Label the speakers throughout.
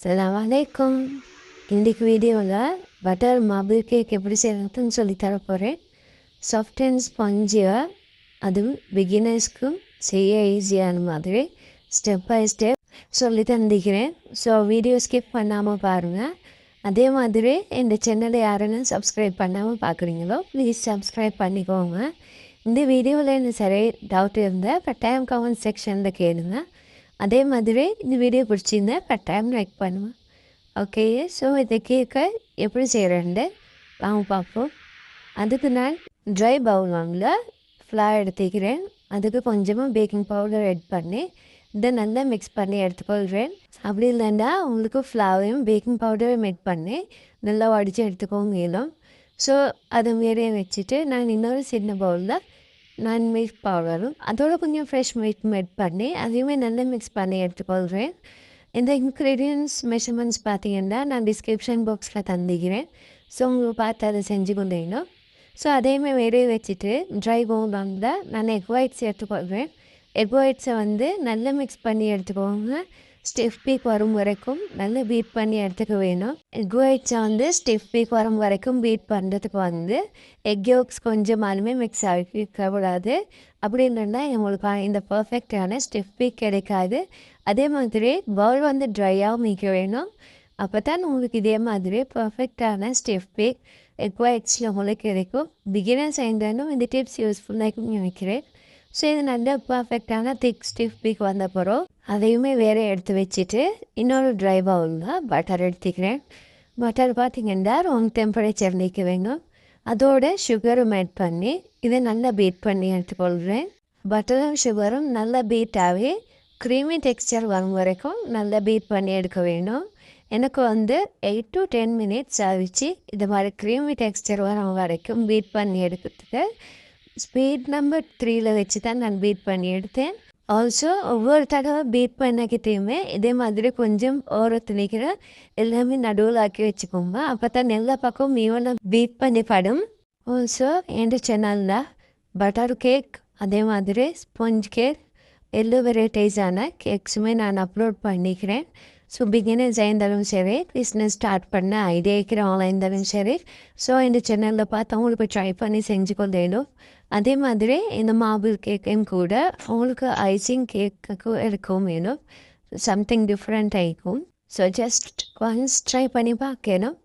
Speaker 1: அஸ்ஸலாமு அலைக்கும். இன்றைக்கு வீடியோவில் பட்டர் மார்பிள் கேக் எப்படி செய்யறதுன்னு சொல்லி தர போகிறேன். சாஃப்ட் அண்ட் ஸ்பாஞ்சியாக, அதுவும் பிகினர்ஸ்க்கும் செய்ய ஈஸியான மாதிரி ஸ்டெப் பை ஸ்டெப் சொல்லி தந்திக்கிறேன். ஸோ வீடியோ ஸ்கிப் பண்ணாமல் பாருங்கள். அதே மாதிரி இந்த சேனலை யாருன்னு சப்ஸ்கிரைப் பண்ணாமல் பார்க்குறீங்களோ ப்ளீஸ் சப்ஸ்கிரைப் பண்ணிக்கோங்க. இந்த வீடியோவில் எனக்கு சரி டவுட் இருந்தால் கட்டாயம் கமெண்ட் செக்ஷனில் கேளுங்க. அதே மாதிரி இந்த வீடியோ பிடிச்சிருந்தா கட்டாயம் லைக் பண்ணுவேன். ஓகே, ஸோ இதை கேட்க எப்படி செய்கிறேன்ட்டு வாங்க பார்ப்போம். அதுக்கு நான் ட்ரை பவுலில் ஃப்ளார் எடுத்துக்கிறேன். அதுக்கு கொஞ்சமாக பேக்கிங் பவுடர் ஆட் பண்ணி இதை நல்லா மிக்ஸ் பண்ணி எடுத்துக்கொள்கிறேன். அப்படி இல்லைன்னா உங்களுக்கு ஃப்ளாரையும் பேக்கிங் பவுடரும் ஆட் பண்ணி நல்லா வடித்து எடுத்துக்கோங்க இயலும். ஸோ அதை மாரியே வச்சுட்டு நான் இன்னொரு சின்ன பவுலில் நான் மில்க் பவுடரும் அதோட கொஞ்சம் ஃப்ரெஷ் மில்க் ஆட் பண்ணி அதையுமே நல்லா மிக்ஸ் பண்ணி எடுத்துக்கொள்கிறேன். இந்த இன்க்ரீடியன்ட்ஸ் மெஷர்மெண்ட்ஸ் பார்த்தீங்கன்னா நான் டிஸ்கிரிப்ஷன் பாக்ஸில் தந்துக்கிறேன். ஸோ உங்களுக்கு பார்த்து அதை செஞ்சு கொண்டீங்கன்னா ஸோ அதையுமே வெளியே வச்சுட்டு ட்ரை பவுலில் நான் எக் ஒயிட்ஸ் எடுத்துக்கொள்கிறேன். எக் ஒயிட்ஸை நல்லா மிக்ஸ் பண்ணி எடுத்துக்கோங்க. ஸ்டிஃப் பீக் வரும் வரைக்கும் நல்லா பீட் பண்ணி எடுத்துக்க வேணும். எக் ஒயிட்ஸை ஸ்டிஃப் பீக் வரும் வரைக்கும் பீட் பண்ணுறதுக்கு எக் யோக்ஸ் கொஞ்சமாலுமே மிக்ஸ் ஆகிக்கூடாது. அப்படி இல்லைன்னா உங்களுக்கு இந்த பர்ஃபெக்டான ஸ்டிஃப் பீக் கிடைக்காது. அதே மாதிரி பவுல் ட்ரையாகவும் மிக்க வேணும். அப்போ தான் உங்களுக்கு இதே மாதிரி பர்ஃபெக்டான ஸ்டிஃப் பீக் எக் ஒயிட்ஸில் உங்களுக்கு கிடைக்கும். பிகினர்ஸ் இருந்தாலும் இந்த டிப்ஸ் யூஸ்ஃபுல்லாக நினைக்கிறேன். ஸோ இது நல்ல பர்ஃபெக்டான திக் ஸ்டிஃப் பீக் வந்த பிறகு அதையுமே வேறு எடுத்து வச்சுட்டு இன்னொரு ட்ரை பவுலில் பட்டர் எடுத்துக்கிறேன். பட்டர் பார்த்திங்கன்னா ரூம் டெம்பரேச்சர் நிற்க வேணும். அதோட சுகரும் ஆட் பண்ணி இதை நல்லா பீட் பண்ணி எடுத்துக்கொள்கிறேன். பட்டரும் சுகரும் நல்லா பீட்டாகவே க்ரீமி டெக்ஸ்சர் வரும் வரைக்கும் நல்லா பீட் பண்ணி எடுக்க வேணும். எனக்கு 8 to 10 minutes ஆகிடுச்சு இது மாதிரி க்ரீமி டெக்ஸ்சர் வரும் வரைக்கும் பீட் பண்ணி எடுக்கிறதுக்கு. ஸ்பீட் நம்பர் 3 வச்சு தான் நான் பீட் பண்ணி எடுத்தேன். ஆல்சோ ஒவ்வொரு தடவை பீட் பண்ணிக்கிட்டேயுமே இதே மாதிரி கொஞ்சம் ஓரத்து நிற்கிற எல்லாமே நடுவில் ஆக்கி வச்சுக்கோங்க. அப்போ தான் எல்லா பக்கம் ஈவனாக பீட் பண்ணி படும். ஆல்சோ என் சேனலில் பட்டர் கேக் அதே மாதிரி ஸ்பாஞ்ச் கேக் எல்லா வெரைட்டிஸான கேக்ஸுமே நான் அப்லோட் பண்ணிக்கிறேன். ஸோ பிகினர்ஸ் இருந்தாலும் சரி, பிஸ்னஸ் ஸ்டார்ட் பண்ண ஐடியா இருக்கிறவங்களா இருந்தாலும் சரி, ஸோ இந்த சேனலில் பார்த்து அவங்களுக்கு ட்ரை பண்ணி செஞ்சு கொண்டேனும். அதே மாதிரி இந்த மார்பிள் கேக்கையும் கூட அவங்களுக்கு ஐசிங் கேக்குக்கும் இருக்கும் வேணும். சம்திங் டிஃப்ரெண்ட் ஆகிக்கும். ஸோ ஜஸ்ட் ஒன்ஸ் ட்ரை பண்ணி பார்க்கணும்.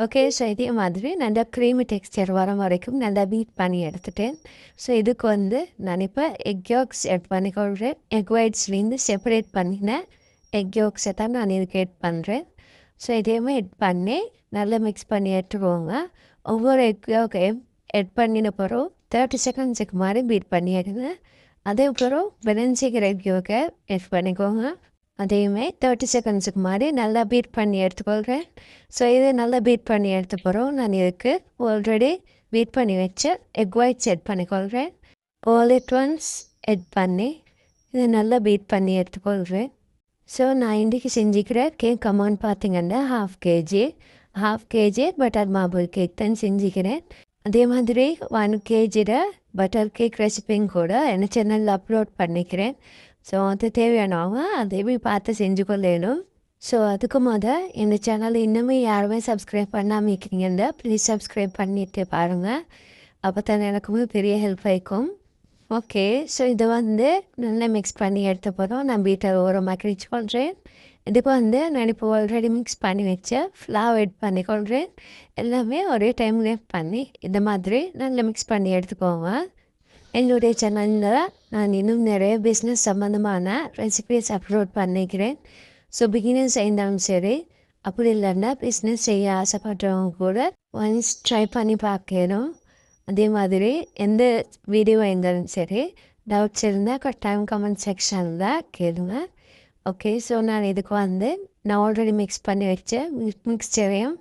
Speaker 1: ஓகே, ஸோ இதே மாதிரி நல்லா க்ரீமி டெக்ஸ்சர் வர வரைக்கும் நல்லா பீட் பண்ணி எடுத்துட்டேன். ஸோ இதுக்கு நான் இப்போ எக் யோக்ஸ் ஆட் பண்ணிக்கொள்கிறேன். எக் ஒயிட்ஸ்லேருந்து செப்பரேட் பண்ணினேன் எக் யோக்ஸை தான் நான் இதுக்கு ஆட் பண்ணுறேன். ஸோ இதையுமே ஆட் பண்ணி நல்லா மிக்ஸ் பண்ணி எடுத்துக்கோங்க. ஒவ்வொரு எக் யோக்கையும் ஆட் பண்ணின பிறகு 30 செகண்ட்ஸுக்கு மாதிரி பீட் பண்ணி எடுங்க. அதே பிறகு பேலன்ஸிக்கிற எக் யோக்கை ஆட் பண்ணிக்கோங்க. அதையுமே 30 செகண்ட்ஸுக்கு மாதிரி நல்லா பீட் பண்ணி எடுத்துக்கொள்கிறேன். ஸோ இதை நல்லா பீட் பண்ணி எடுத்த பிறகு நான் இதுக்கு ஆல்ரெடி பீட் பண்ணி வச்ச எக் ஒயிட்ஸ் ஆட் பண்ணிக்கொள்கிறேன். ஆல் அட் ஒன்ஸ் ஆட் பண்ணி இதை நல்லா பீட் பண்ணி எடுத்துக்கொள்கிறேன். ஸோ நான் இன்றைக்கி செஞ்சுக்கிற கேக் அமௌண்ட் பார்த்திங்கன்னா half kg butter marble cake தான் செஞ்சுக்கிறேன். அதே மாதிரி 1 kg பட்டர் கேக் ரெசிபியும் கூட என்ன சேனலில் அப்லோட் பண்ணிக்கிறேன். ஸோ அது தேவையானவங்க அதையுமே பார்த்து செஞ்சு கொள்ளணும். ஸோ அதுக்கு இந்த சேனல் இன்னுமே யாருமே சப்ஸ்கிரைப் பண்ணாமல் இருக்கிறீங்கன்னா ப்ளீஸ் சப்ஸ்கிரைப் பண்ணிட்டு பாருங்கள். அப்போ தான் எனக்குமே பெரிய ஹெல்ப் ஆகிக்கும். ஓகே, ஸோ இதை நல்லா மிக்ஸ் பண்ணி எடுத்த போதும் நான் பீட்டர் ஓரமாக கிழிச்சு கொள்கிறேன். இதுக்கு நான் இப்போ ஆல்ரெடி மிக்ஸ் பண்ணி வச்ச ஃப்ளார் ஆட் பண்ணிக்கொள்கிறேன். எல்லாமே ஒரே டைமில் பண்ணி இந்த மாதிரி நல்லா மிக்ஸ் பண்ணி எடுத்துக்கோங்க. என்னுடைய சேனலில் நான் இன்னும் நிறைய பிஸ்னஸ் சம்மந்தமான ரெசிபிஸ் அப்லோட் பண்ணிக்கிறேன். ஸோ பிகினர்ஸ் இருந்தாலும் சரி, அப்படி இல்லைன்னா பிஸ்னஸ் செய்ய ஆசைப்படுறவங்க கூட ஒன்ஸ் ட்ரை பண்ணி பார்க்கணும். அதே மாதிரி எந்த வீடியோ இருந்தாலும் சரி, டவுட்ஸ் இருந்தால் கட்டாயம் கமெண்ட் செக்ஷனில் கேளுங்க. ஓகே, ஸோ நான் இதுக்கு நான் ஆல்ரெடி மிக்ஸ் பண்ணி வச்ச மிக்ஸ்சரையும்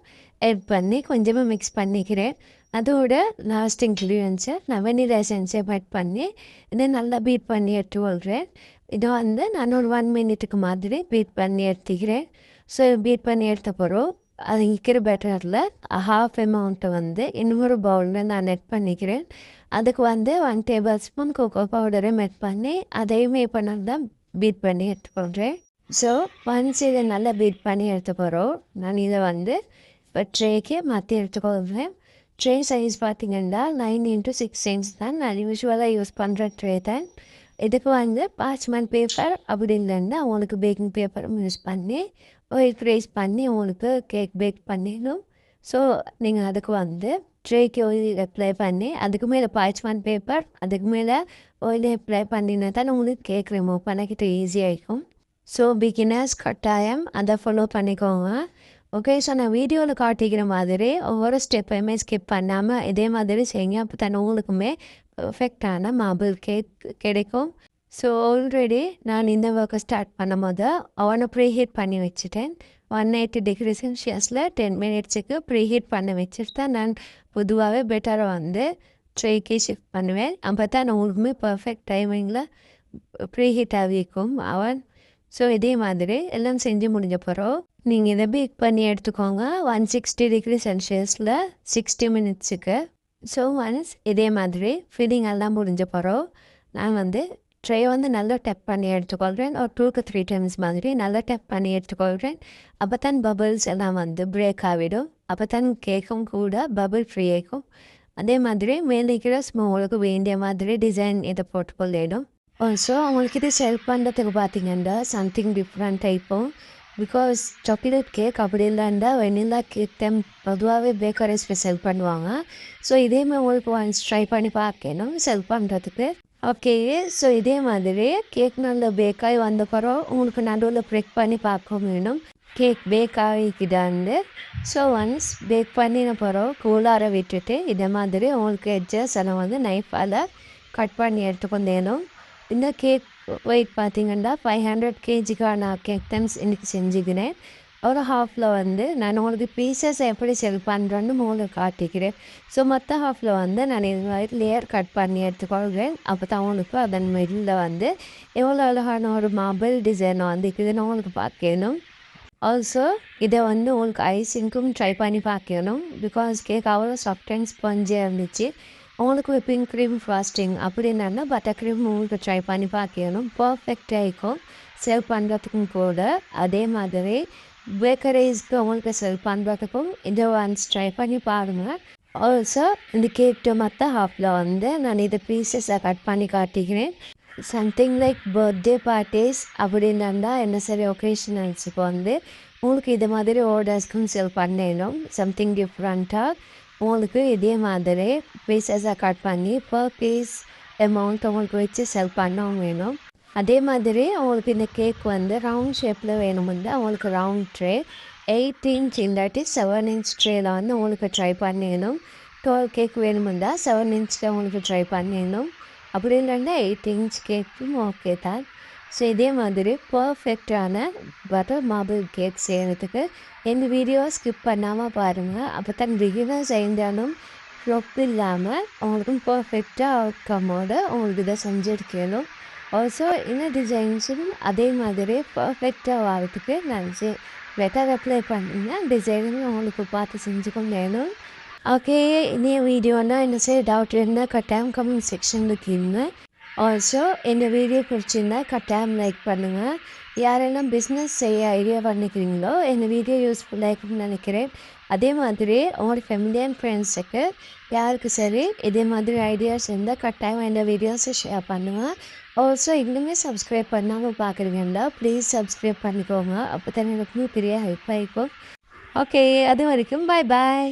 Speaker 1: ஆட் பண்ணி கொஞ்சமாக மிக்ஸ் பண்ணிக்கிறேன். அதோட லாஸ்ட் இன்க்ரீடியன்ஸை நான் வெனிலா எசன்ஸை ஆட் பண்ணி இதை நல்லா பீட் பண்ணி எடுத்துக்கொள்கிறேன். இதை நான் ஒரு 1 minute மாதிரி பீட் பண்ணி எடுத்துக்கிறேன். ஸோ பீட் பண்ணி எடுத்த பிறகு அது இருக்கிற பேட்டரில் ஹாஃப் அமௌண்ட்டை இன்னொரு பவுலில் நான் ஆட் பண்ணிக்கிறேன். அதுக்கு 1 tablespoon கோகோ பவுடரை ஆட் பண்ணி அதையுமே இப்போ நல்லா பீட் பண்ணி எடுத்துக்கொள்கிறேன். ஸோ ஒன்ஸ் இதை நல்லா பீட் பண்ணி எடுத்து போகிறோம். நான் இதை வந்து இப்போ ட்ரேக்கு மாற்றி எடுத்துக்கொள்கிறேன். ட்ரே சைஸ் பார்த்திங்கன்னா 9x6 இன்ச் தான் நான் யூஸ்வலாக யூஸ் பண்ணுற ட்ரே தான். இதுக்கு வந்து பார்ச்மெண்ட் பேப்பர் அப்படி இல்லைன்னா உங்களுக்கு பேக்கிங் பேப்பரும் யூஸ் பண்ணி ஒயிட் ரைஸ் பண்ணி உங்களுக்கு கேக் பேக் பண்ணிடணும். ஸோ நீங்கள் அதுக்கு வந்து ட்ரேக்கு ஆயில் அப்ளை பண்ணி அதுக்கு மேலே பார்ச்மெண்ட் பேப்பர் அதுக்கு மேலே ஆயில் அப்ளை பண்ணினா தான் உங்களுக்கு கேக் ரிமூவ் பண்ணிக்கிட்டு ஈஸியாக இருக்கும். ஸோ பிகினர்ஸ் கட்டாயம் அதை ஃபாலோ பண்ணிக்கோங்க. ஓகே, ஸோ நான் வீடியோவில் காட்டிக்கிற மாதிரி ஒவ்வொரு ஸ்டெப்பையுமே ஸ்கிப் பண்ணாமல் இதே மாதிரி செய்யுங்க. அப்போ தான் உங்களுக்குமே பர்ஃபெக்டான மார்பிள் கேக் கிடைக்கும். ஸோ ஆல்ரெடி நான் இந்த ஒர்க்கை ஸ்டார்ட் பண்ணும் போது அவனை ப்ரீஹீட் பண்ணி வச்சுட்டேன். 180 டிகிரி செல்சியஸில் 10 மினிட்ஸுக்கு ப்ரீஹீட் பண்ணி வச்சுட்டு தான் நான் பொதுவாகவே பெட்டராக வந்து ட்ரேக்கே ஷிஃப்ட் பண்ணுவேன். அப்போ தான் உங்களுக்குமே பர்ஃபெக்ட் டைமிங்கில் ப்ரீஹீட் ஆகிக்கும் அவன். ஸோ இதே மாதிரி எல்லாம் செஞ்சு முடிஞ்ச பிறகு நீங்கள் இதை பேக் பண்ணி எடுத்துக்கோங்க 160 டிகிரி செல்சியஸில் 60 மினிட்ஸுக்கு. ஸோ ஒன்ஸ் இதே மாதிரி ஃபில்லிங் எல்லாம் முடிஞ்ச பிறகு நான் வந்து ட்ரை வந்து நல்லா டெப் பண்ணி எடுத்துக்கொள்கிறேன். ஒரு 2 to 3 டைம்ஸ் மாதிரி நல்லா டெப் பண்ணி எடுத்துக்கொள்கிறேன். அப்போ தான் பபிள்ஸ் எல்லாம் வந்து பிரேக் ஆகிடும். அப்போ தான் கேக்கும் கூட பபிள் ஃப்ரீ ஆகும். அதே மாதிரி மேலிக்கிற ஸ்மோலுக்கு வேண்டிய மாதிரி டிசைன் இதை போட்டுக்கொள்ளிடும். ஸோ உங்களுக்கு இது செல் பண்ணுறதுக்கு பார்த்தீங்கன்னா சம்திங் டிஃப்ரெண்ட் டைப்பும். பிகாஸ் சாக்லேட் கேக் அப்படி இல்லைன்னா வெனிலா கேக் டைம் பொதுவாகவே பேக்கரிஸில் செல் பண்ணுவாங்க. ஸோ இதேமாதிரி உங்களுக்கு ஒன்ஸ் ட்ரை பண்ணி பார்க்கணும் செல் பண்ணுறதுக்கு. ஓகே, ஸோ இதே மாதிரி கேக் நல்ல பேக்காகி வந்த பிறகு உங்களுக்கு நடுவில் ப்ரெக் பண்ணி பார்க்க வேணும் கேக் பேக் ஆகிக்குதான்னு. ஸோ ஒன்ஸ் பேக் பண்ணின பிறகு கூலார விட்டுட்டு இதே மாதிரி உங்களுக்கு எட்ஜஸ் எல்லாம் வந்து நைஃபால் கட் பண்ணி எடுத்துக்கொண்டேனும். இந்த கேக் வெயிட் பார்த்திங்கன்னா 500 kgக்கான கேக் டைம்ஸ் இன்றைக்கி செஞ்சுக்கிறேன். ஒரு ஹாஃபில் வந்து நான் உங்களுக்கு பீசஸ் எப்படி செல் பண்ணுறேன்னு உங்களுக்கு காட்டிக்கிறேன். ஸோ மொத்த ஹாஃபில் வந்து நான் இது மாதிரி லேயர் கட் பண்ணி எடுத்துக்கொள்கிறேன். அப்போ தான் உங்களுக்கு அதன் மிடில் வந்து எவ்வளோ அழகான ஒரு மார்பிள் டிசைன் வந்து இருக்குதுன்னு உங்களுக்கு பார்க்கணும். ஆல்சோ இதை வந்து உங்களுக்கு ஐசிங்க்கும் ட்ரை பண்ணி பார்க்கணும். பிகாஸ் கேக் அவ்வளோ சாஃப்ட் அண்ட் ஸ்பாஞ்சியாக இருந்துச்சு. உங்களுக்கு விப்பிங் க்ரீம் ஃப்ராஸ்டிங் அப்படின்னா பட்டர் க்ரீம் உங்களுக்கு ட்ரை பண்ணி பார்க்கணும். பர்ஃபெக்டாக இருக்கும் செல் பண்ணுறதுக்கும் கூட. அதே மாதிரி பேக்கரிஸ்க்கு உங்களுக்கு செல் பண்ணுறதுக்கும் இதை ஒன்ஸ் ட்ரை பண்ணி பாருங்கள். ஆல்சோ இந்த கேக்கு மற்ற ஹாஃபில் வந்து நான் இதை பீசஸை கட் பண்ணி காட்டிக்கிறேன். சம்திங் லைக் பர்த்டே பார்ட்டிஸ் அப்படின்னா என்ன சரி ஒகேஷனல்ஸுக்கு வந்து உங்களுக்கு இது மாதிரி ஆர்டர்ஸ்க்கும் செல் பண்ணிடணும். சம்திங் டிஃப்ரெண்ட்டாக உங்களுக்கு இதே மாதிரி பீசஸாக கட் பண்ணி பர் பீஸ் அமௌண்ட் உங்களுக்கு வச்சு செல் பண்ணவும் வேணும். அதே மாதிரி உங்களுக்கு இந்த கேக் வந்து ரவுண்ட் ஷேப்பில் வேணுமுன்னா உங்களுக்கு ரவுண்ட் ட்ரே 8 இன்ச் இல்லாட்டி 7 இன்ச் ட்ரேயில் வந்து உங்களுக்கு ட்ரை பண்ணிடணும். 12 கேக் வேணுமுன்னா 7 இன்ச்சில் உங்களுக்கு ட்ரை பண்ணிடணும். அப்படி இல்லைன்னா 8 இன்ச் கேக்கும் ஓகே தான். ஸோ இதே மாதிரி பர்ஃபெக்டான பட்டர் மார்பிள் கேக் செய்கிறதுக்கு எங்கள் வீடியோ ஸ்கிப் பண்ணாமல் பாருங்கள். அப்போ தான் பிகினர்ஸ் இருந்தாலும் ஃப்ளொப் இல்லாமல் உங்களுக்கும் பர்ஃபெக்டாக அவுட்கம்மோடு உங்களுக்கு இதை செஞ்சுருக்கணும். ஆல்சோ இந்த டிசைன்ஸும் அதே மாதிரி பர்ஃபெக்டாக வரதுக்கு நான் பெட்டர் அப்ளை பண்ணிங்கன்னா டிசைனும் உங்களுக்கு பார்த்து செஞ்சுக்கும் வேணும். ஓகே, இனிய வீடியோன்னா என்ன செய்ய டவுட் இருந்தால் கட்டாயம் கமெண்ட் செக்ஷனில் கேளுங்க. ஆல்சோ இந்த வீடியோ பிடிச்சிருந்தா கட்டாயம் லைக் பண்ணுங்கள். யாரெல்லாம் பிஸ்னஸ் செய்ய ஐடியா பண்ணிக்கிறீங்களோ இந்த வீடியோ யூஸ்ஃபுல்லாக இருக்குன்னு நினைக்கிறேன். அதே மாதிரி உங்களோட ஃபேமிலி அண்ட் ஃப்ரெண்ட்ஸுக்கு யாருக்கு சரி இதே மாதிரி ஐடியாஸ் இருந்தால் கட்டாயம் இந்த வீடியோஸை ஷேர் பண்ணுங்கள். ஆல்சோ இன்னுமே சப்ஸ்கிரைப் பண்ணாமல் பார்க்குறீங்கன்னா ப்ளீஸ் சப்ஸ்கிரைப் பண்ணிக்கோங்க. அப்போ தான் எனக்கு பெரிய ஹெல்ப் ஆகிக்கும். ஓகே, அது வரைக்கும் பாய் பாய்.